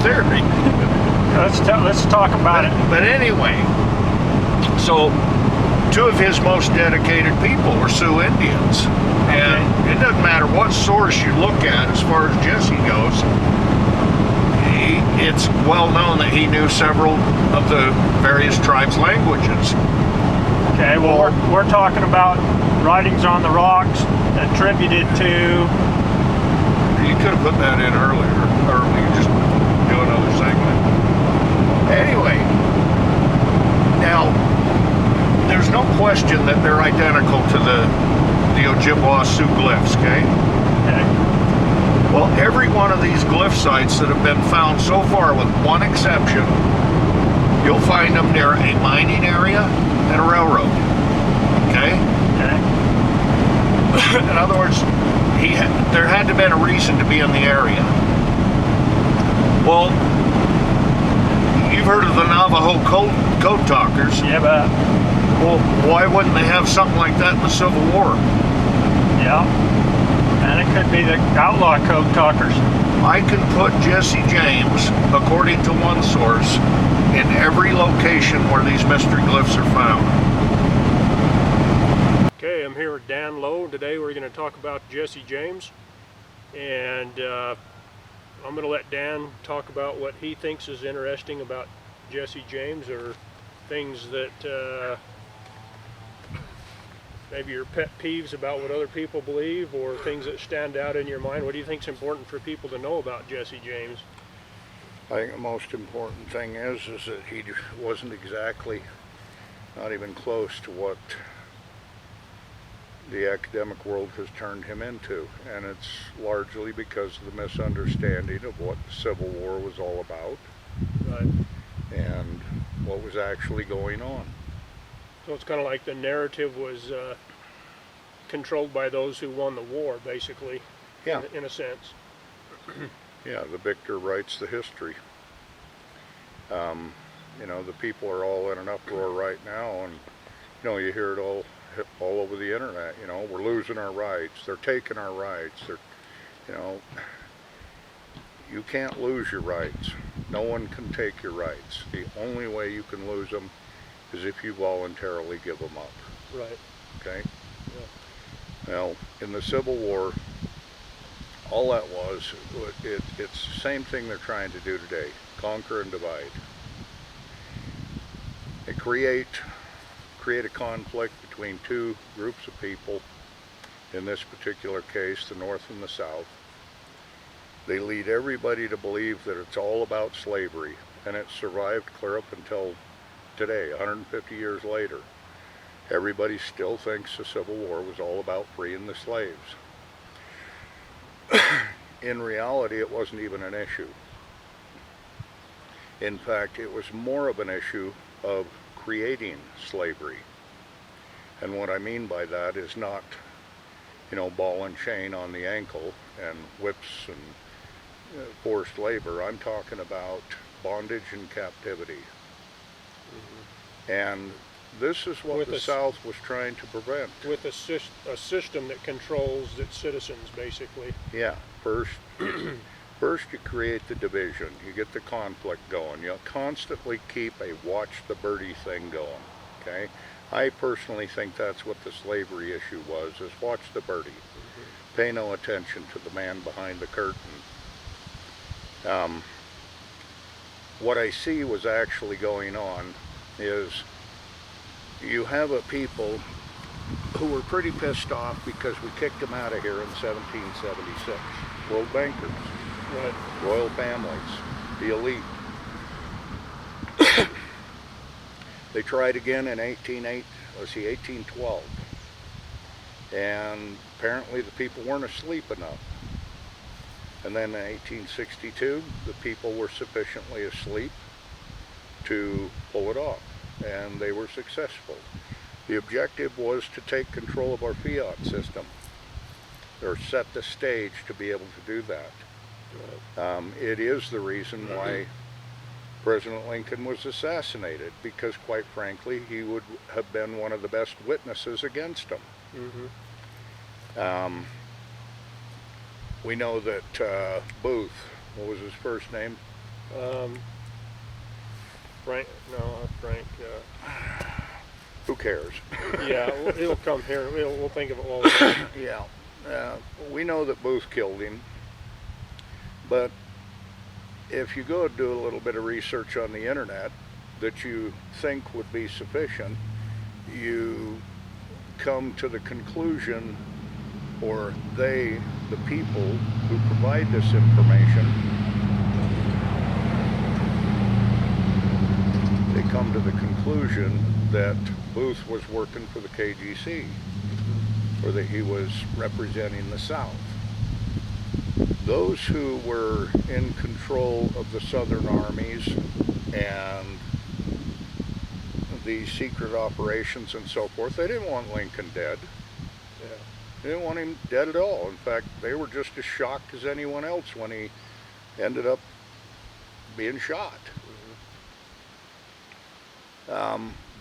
theory. Let's talk about it. But anyway, so two of his most dedicated people were Sioux Indians. And it doesn't matter what source you look at as far as Jesse goes, it's well known that he knew several of the various tribes' languages. Okay, well, we're talking about writings on the rocks attributed to... You could have put that in earlier, or we could just do another segment. Anyway, now, there's no question that they're identical to the Ojibwa Sioux glyphs, okay? Okay. Well, every one of these glyph sites that have been found so far, with one exception, you'll find them near a mining area and a railroad, okay? Okay. In other words, there had to have been a reason to be in the area. Well, you've heard of the Navajo code talkers. Yeah, but... Well, why wouldn't they have something like that in the Civil War? Yeah. And it could be the outlaw code talkers. I can put Jesse James, according to one source, in every location where these mystery glyphs are found. Okay, I'm here with Dan Lowe. Today we're going to talk about Jesse James. And I'm going to let Dan talk about what he thinks is interesting about Jesse James, or things that maybe your pet peeves about what other people believe, or things that stand out in your mind. What do you think is important for people to know about Jesse James? I think the most important thing is that he wasn't exactly, not even close to what the academic world has turned him into, and it's largely because of the misunderstanding of what the Civil War was all about. Right. And what was actually going on. So it's kind of like the narrative was controlled by those who won the war, basically. Yeah. In a sense. Yeah, the victor writes the history. You know, the people are all in an uproar right now, and you know, you hear it all over the internet. You know, we're losing our rights. They're taking our rights. They're, you know, you can't lose your rights. No one can take your rights. The only way you can lose them is if you voluntarily give them up. Right. Okay? Yeah. Now, in the Civil War, all that was, it's the same thing they're trying to do today. Conquer and divide. They create a conflict between two groups of people. In this particular case, the North and the South. They lead everybody to believe that it's all about slavery, and it survived clear up until today, 150 years later. Everybody still thinks the Civil War was all about freeing the slaves. In reality, it wasn't even an issue. In fact, it was more of an issue of creating slavery. And what I mean by that is not, you know, ball and chain on the ankle and whips and forced labor. I'm talking about bondage and captivity. Mm-hmm. And this is what the South was trying to prevent. With a system that controls its citizens, basically. Yeah, first you create the division, you get the conflict going, you constantly keep a watch the birdie thing going, okay? I personally think that's what the slavery issue was, is watch the birdie. Mm-hmm. Pay no attention to the man behind the curtain. What I see was actually going on is you have a people who were pretty pissed off because we kicked them out of here in 1776. World bankers, Right. royal families, the elite. They tried again in 1812. And apparently the people weren't asleep enough. And then in 1862, the people were sufficiently asleep to pull it off, and they were successful. The objective was to take control of our fiat system, or set the stage to be able to do that. It is the reason why President Lincoln was assassinated, because quite frankly, he would have been one of the best witnesses against him. Mm-hmm. We know that Booth, what was his first name? Frank, no, not Frank. Who cares? Yeah, it'll come here. We'll think of it while we're there. Yeah. We know that Booth killed him, but if you go do a little bit of research on the internet that you think would be sufficient, you come to the conclusion, or they, the people who provide this information, they come to the conclusion that Booth was working for the KGC, or that he was representing the South. Those who were in control of the Southern armies and the secret operations and so forth, they didn't want Lincoln dead. Yeah. They didn't want him dead at all. In fact, they were just as shocked as anyone else when he ended up being shot.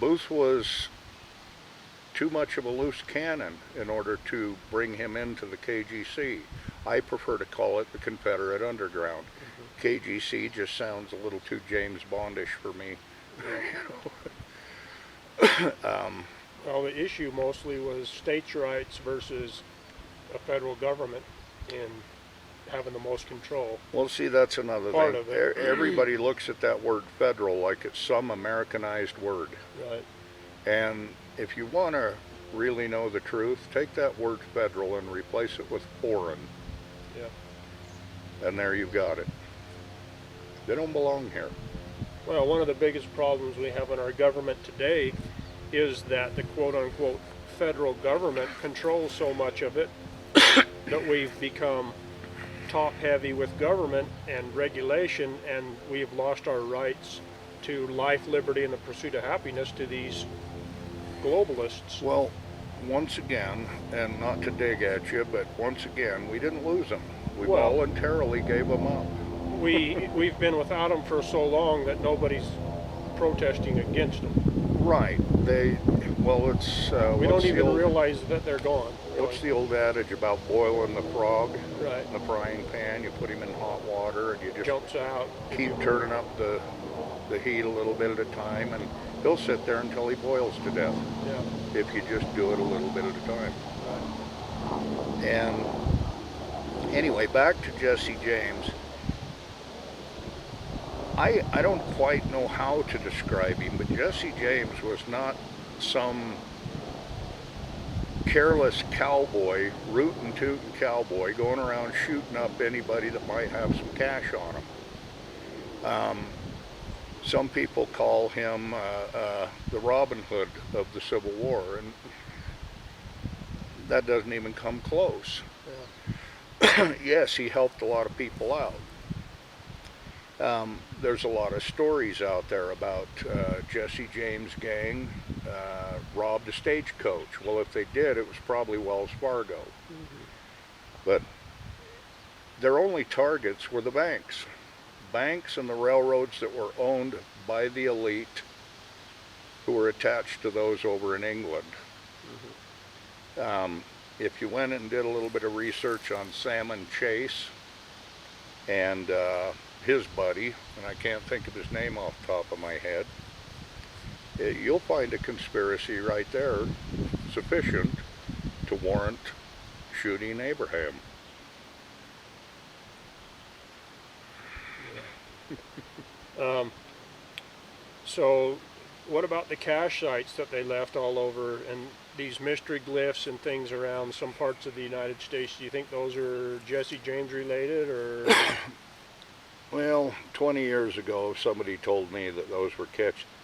Booth was too much of a loose cannon in order to bring him into the KGC. I prefer to call it the Confederate Underground. KGC just sounds a little too James Bondish for me. Well, the issue mostly was states' rights versus a federal government in having the most control. Well, see, that's another Part thing. of it. Everybody looks at that word federal like it's some Americanized word. Right. And if you want to really know the truth, take that word federal and replace it with foreign. Yeah. And there you've got it. They don't belong here. Well, one of the biggest problems we have in our government today is that the quote-unquote federal government controls so much of it that we've become top-heavy with government and regulation, and we've lost our rights to life, liberty, and the pursuit of happiness to these globalists. Well, once again, and not to dig at you, but once again, we didn't lose them. We Well- voluntarily gave them up. We've been without them for so long that nobody's protesting against them. Right. It's We don't even realize that they're gone. Really. What's the old adage about boiling the frog Right. in the frying pan? You put him in hot water and you just Jumps out. keep turning up the heat a little bit at a time, and he'll sit there until he boils to death Yeah. if you just do it a little bit at a time. Right. And anyway, back to Jesse James. I don't quite know how to describe him, but Jesse James was not some careless cowboy, rootin' tootin' cowboy going around shooting up anybody that might have some cash on him. Some people call him the Robin Hood of the Civil War, and that doesn't even come close. Yeah. Yes, he helped a lot of people out. There's a lot of stories out there about Jesse James' gang robbed a stagecoach. Well, if they did, it was probably Wells Fargo. Mm-hmm. But their only targets were the banks. Banks and the railroads that were owned by the elite who were attached to those over in England. Mm-hmm. If you went and did a little bit of research on Salmon Chase and his buddy, and I can't think of his name off the top of my head, you'll find a conspiracy right there sufficient to warrant shooting Abraham. So what about the cache sites that they left all over and these mystery glyphs and things around some parts of the United States? Do you think those are Jesse James related, or? Well, 20 years ago, somebody told me that those were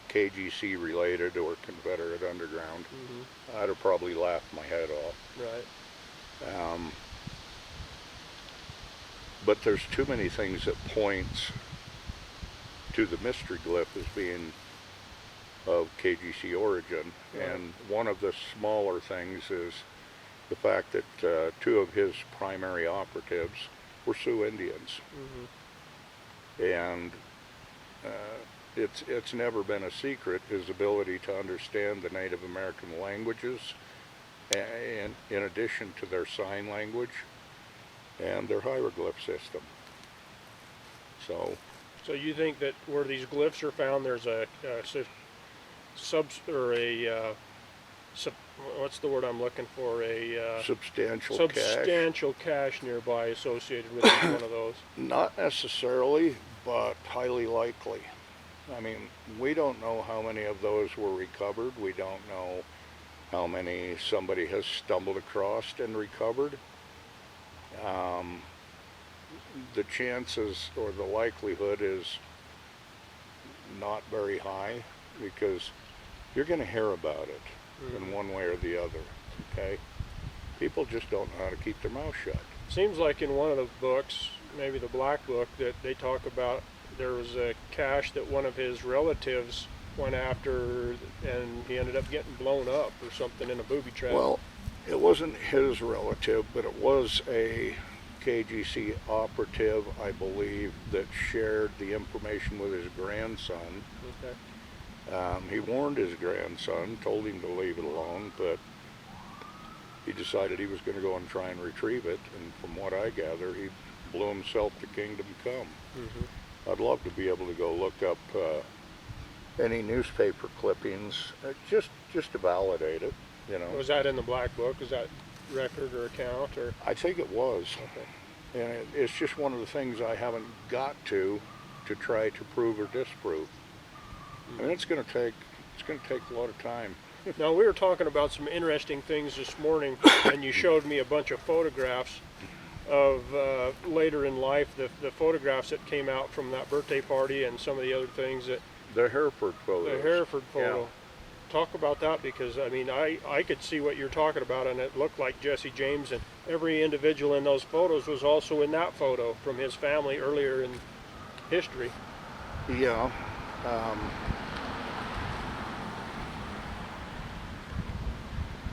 KGC related or Confederate Underground. Mm-hmm. I'd have probably laughed my head off. Right. But there's too many things that points to the mystery glyph as being of KGC origin. Right. And one of the smaller things is the fact that two of his primary operatives were Sioux Indians. Mm-hmm. And it's never been a secret, his ability to understand the Native American languages, and in addition to their sign language and their hieroglyph system. So So you think that where these glyphs are found, there's a what's the word I'm looking for? Substantial cache. Substantial cache nearby associated with each one of those. Not necessarily, but highly likely. I mean, we don't know how many of those were recovered. We don't know how many somebody has stumbled across and recovered. The chances or the likelihood is not very high, because you're going to hear about it in one way or the other, okay? People just don't know how to keep their mouth shut. Seems like in one of the books, maybe the Black Book, that they talk about there was a cache that one of his relatives went after, and he ended up getting blown up or something in a booby trap. Well, it wasn't his relative, but it was a KGC operative, I believe, that shared the information with his grandson. Okay. He warned his grandson, told him to leave it alone, but he decided he was going to go and try and retrieve it, and from what I gather, he blew himself to kingdom come. Mm-hmm. I'd love to be able to go look up any newspaper clippings, just to validate it, you know. Was that in the Black Book? Was that record or account, or? I think it was. Okay. And it's just one of the things I haven't got to try to prove or disprove. I mean, it's going to take a lot of time. Now, we were talking about some interesting things this morning, and you showed me a bunch of photographs of later in life, the photographs that came out from that birthday party and some of the other things that... The Hereford photos. The Hereford photo. Yeah. Talk about that, because, I mean, I could see what you're talking about, and it looked like Jesse James, and every individual in those photos was also in that photo from his family earlier in history. Yeah.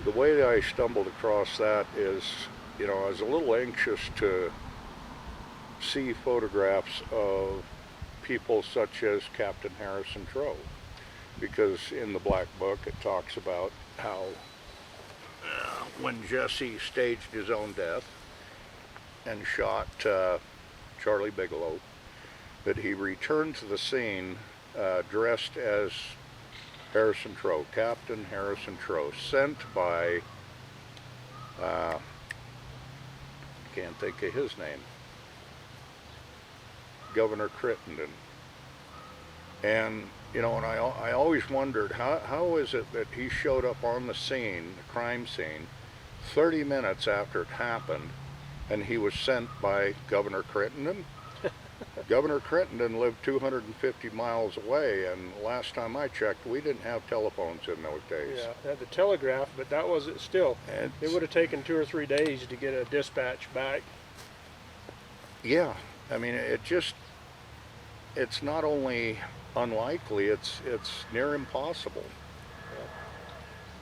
The way that I stumbled across that is, you know, I was a little anxious to see photographs of people such as Captain Harrison Trow, because in the Black Book it talks about how when Jesse staged his own death and shot Charlie Bigelow, that he returned to the scene dressed as Harrison Trow, Captain Harrison Trow, sent by, can't think of his name, Governor Crittenden. And, you know, and I always wondered, how is it that he showed up on the scene, the crime scene, 30 minutes after it happened, and he was sent by Governor Crittenden? Governor Crittenden lived 250 miles away, and last time I checked, we didn't have telephones in those days. Yeah, they had the telegraph, but that was it still. It would have taken 2 or 3 days to get a dispatch back. Yeah, I mean, it's not only unlikely, it's near impossible.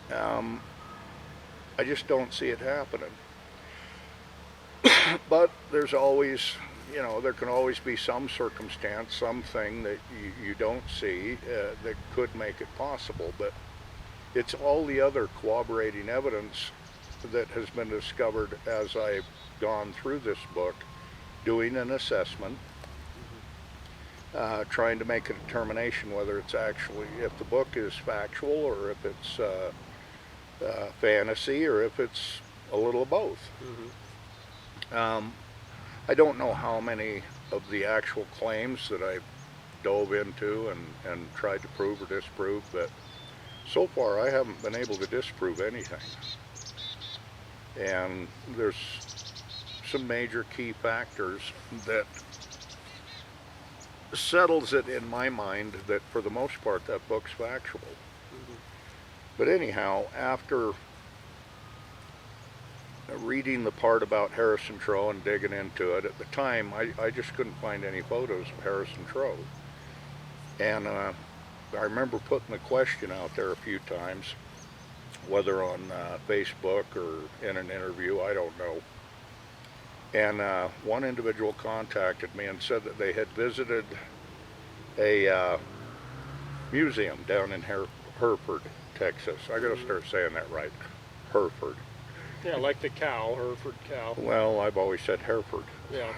I just don't see it happening. But there's always, you know, there can always be some circumstance, something that you don't see that could make it possible. But it's all the other corroborating evidence that has been discovered as I've gone through this book, doing an assessment, trying to make a determination whether it's actually, if the book is factual, or if it's fantasy, or if it's a little of both. I don't know how many of the actual claims that I've dove into and tried to prove or disprove, but so far I haven't been able to disprove anything. And there's some major key factors that settles it in my mind that for the most part that book's factual. But anyhow, after reading the part about Harrison Trow and digging into it, at the time I just couldn't find any photos of Harrison Trow. And I remember putting the question out there a few times, whether on Facebook or in an interview, I don't know. And one individual contacted me and said that they had visited a museum down in Hereford, Texas. I gotta start saying that right, Hereford. Yeah, like the cow, Hereford cow. Well, I've always said Hereford. Yeah.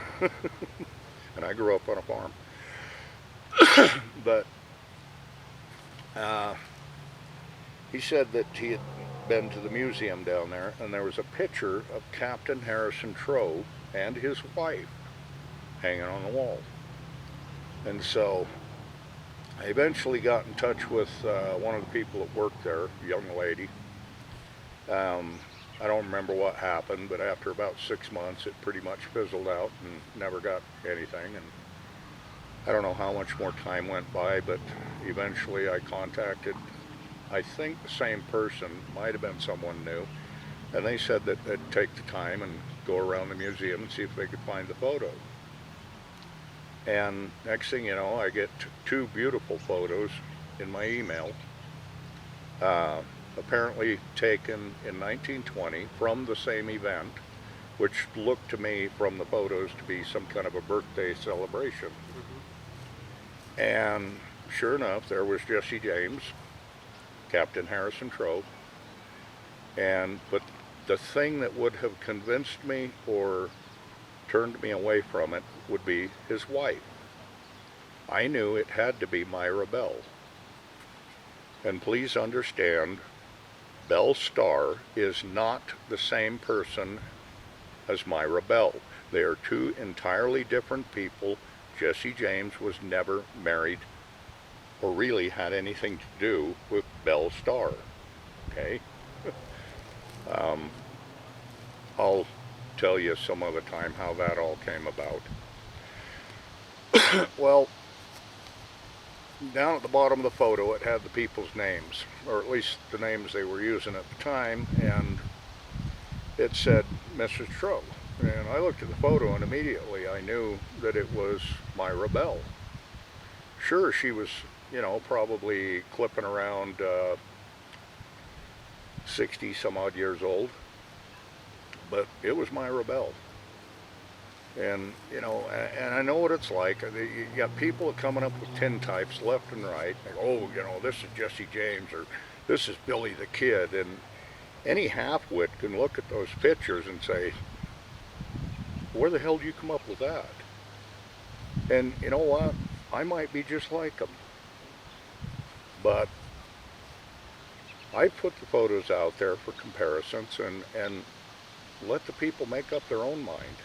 And I grew up on a farm. But he said that he had been to the museum down there, and there was a picture of Captain Harrison Trow and his wife hanging on the wall. And so I eventually got in touch with one of the people that worked there, a young lady. I don't remember what happened, but after about 6 months it pretty much fizzled out and never got anything. And I don't know how much more time went by, but eventually I contacted, I think, the same person, might have been someone new, and they said that they'd take the time and go around the museum and see if they could find the photo. And next thing you know, I get two beautiful photos in my email, apparently taken in 1920 from the same event, which looked to me from the photos to be some kind of a birthday celebration. And sure enough, there was Jesse James, Captain Harrison Trow, but the thing that would have convinced me or turned me away from it would be his wife. I knew it had to be Myra Bell. And please understand, Belle Starr is not the same person as Myra Bell. They are two entirely different people. Jesse James was never married or really had anything to do with Belle Starr. Okay? I'll tell you some other time how that all came about. Well, down at the bottom of the photo it had the people's names, or at least the names they were using at the time, and it said Mrs. Trow. And I looked at the photo and immediately I knew that it was Myra Bell. Sure, she was, probably clipping around 60 some odd years old, but it was Myra Bell. And, and I know what it's like. You got people coming up with tintypes left and right. Like, oh, this is Jesse James, or this is Billy the Kid. And any half-wit can look at those pictures and say, where the hell do you come up with that? And you know what? I might be just like them. But I put the photos out there for comparisons and let the people make up their own mind,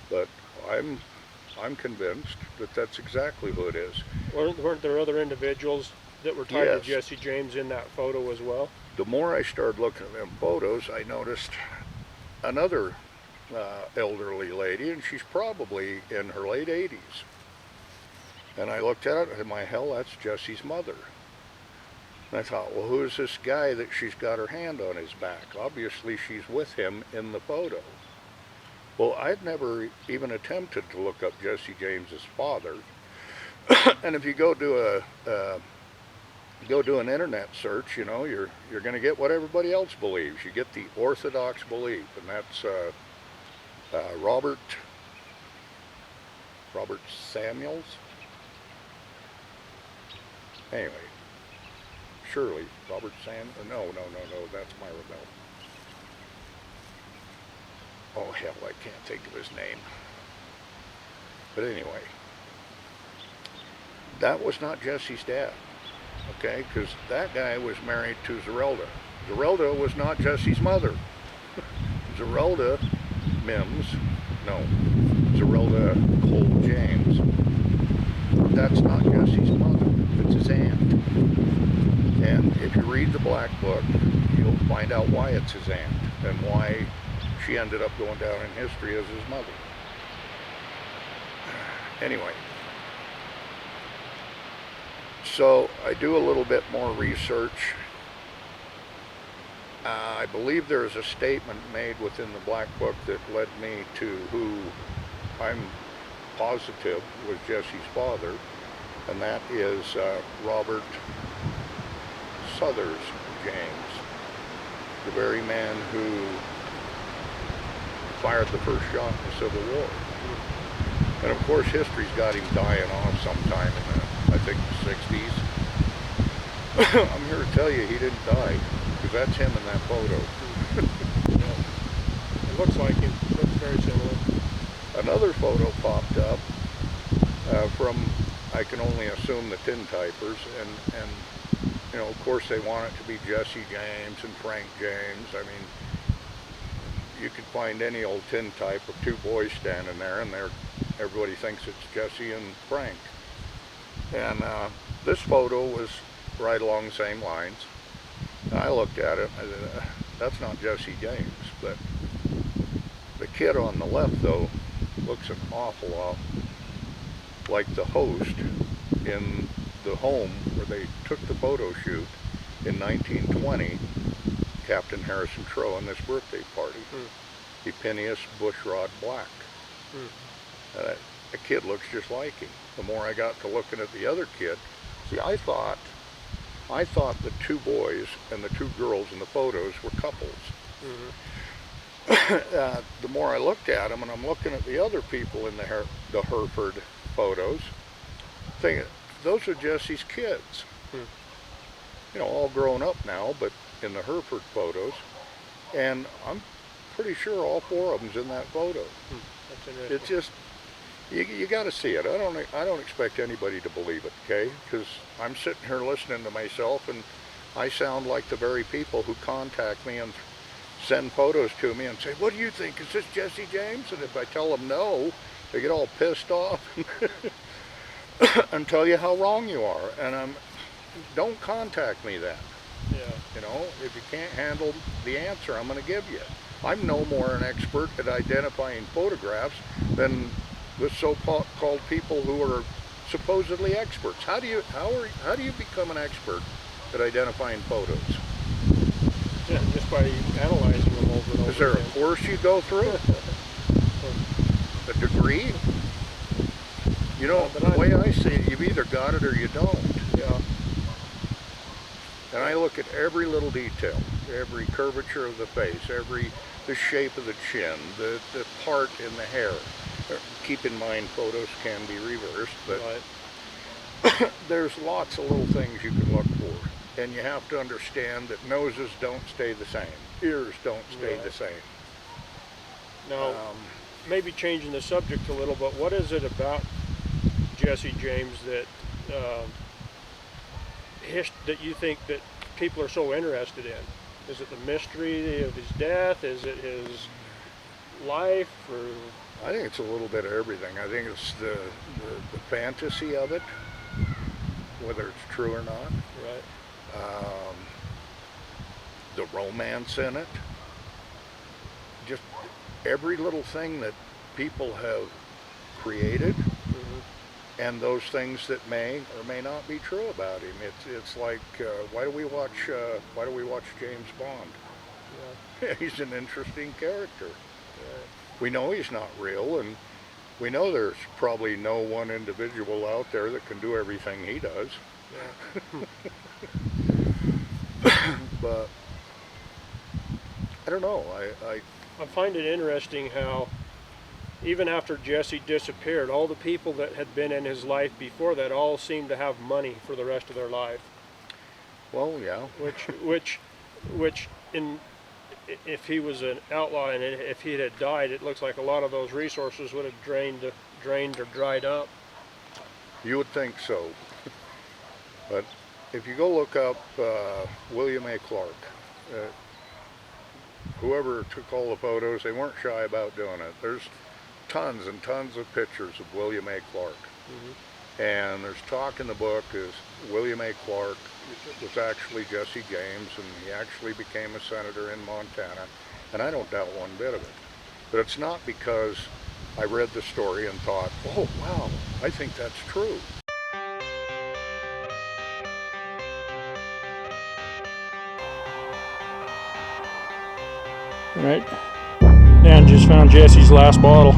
But I'm convinced that that's exactly who it is. Weren't there other individuals that were tied Yes. to Jesse James in that photo as well? The more I started looking at them photos, I noticed another elderly lady, and she's probably in her late 80s. And I looked at it and my hell, that's Jesse's mother. And I thought, well, who's this guy that she's got her hand on his back? Obviously she's with him in the photo. Well, I'd never even attempted to look up Jesse James's father. And if you go do an internet search, you're going to get what everybody else believes. You get the orthodox belief, and that's Robert Samuels. Anyway, Shirley, Robert Sam. No, that's Myra Bell. Oh hell, I can't think of his name. But anyway, that was not Jesse's dad. Okay, because that guy was married to Zerelda. Zerelda was not Jesse's mother. Zerelda Cole James. That's not Jesse's mother. It's his aunt. And if you read the Black Book, you'll find out why it's his aunt and why she ended up going down in history as his mother. Anyway. So I do a little bit more research. I believe there is a statement made within the Black Book that led me to who I'm positive was Jesse's father, and that is Robert Suthers James, the very man who fired the first shot in the Civil War. And of course history's got him dying off sometime in I think the 60s. I'm here to tell you he didn't die, because that's him in that photo. It looks like him. Looks very similar. Another photo popped up from, I can only assume the tintypers, and you know, of course they want it to be Jesse James and Frank James. I mean, you could find any old tintype of two boys standing there, and everybody thinks it's Jesse and Frank. And this photo was right along the same lines. And I looked at it, and I said, that's not Jesse James. But the kid on the left, though, looks an awful lot like the host in the home where they took the photo shoot in 1920, Captain Harrison Trow, on this birthday party. Epineus Bushrod Black. The kid looks just like him. The more I got to looking at the other kid, see, I thought the two boys and the two girls in the photos were couples. The more I looked at them, and I'm looking at the other people in the Hereford photos, thinking, those are Jesse's kids. You know, all grown up now, but in the Hereford photos. And I'm pretty sure all four of them's in that photo. That's interesting. It's just, you got to see it. I don't expect anybody to believe it, okay? Because I'm sitting here listening to myself, and I sound like the very people who contact me and send photos to me and say, what do you think? Is this Jesse James? And if I tell them no, they get all pissed off and tell you how wrong you are. And don't contact me then. Yeah. You know, if you can't handle the answer I'm going to give you. I'm no more an expert at identifying photographs than the so-called people who are supposedly experts. How do you become an expert at identifying photos? Yeah, just by analyzing them over and over. Is there a course you go through? A degree? You know, but the way I see it, you've either got it or you don't. Yeah. And I look at every little detail, every curvature of the face, the shape of the chin, the part in the hair. Keep in mind, photos can be reversed, but Right. there's lots of little things you can look for. And you have to understand that noses don't stay the same. Ears don't stay Right. the same. Now, maybe changing the subject a little, but what is it about Jesse James that that you think that people are so interested in? Is it the mystery of his death? Is it his life? Or I think it's a little bit of everything. I think it's the fantasy of it, whether it's true or not. right? The romance in it. Just every little thing that people have created, and those things that may or may not be true about him. It's like why do we watch James Bond? Yeah. He's an interesting character. We know he's not real, and we know there's probably no one individual out there that can do everything he does. But I don't know. I find it interesting how even after Jesse disappeared, all the people that had been in his life before that all seemed to have money for the rest of their life. Well, yeah. Which if he was an outlaw and if he had died, it looks like a lot of those resources would have drained or dried up. You would think so. But if you go look up William A. Clark, whoever took all the photos, they weren't shy about doing it. There's tons and tons of pictures of William A. Clark. And there's talk in the book is William A. Clark was actually Jesse James, and he actually became a senator in Montana. And I don't doubt one bit of it. But it's not because I read the story and thought, oh, wow, I think that's true. All right. Dan just found Jesse's last bottle.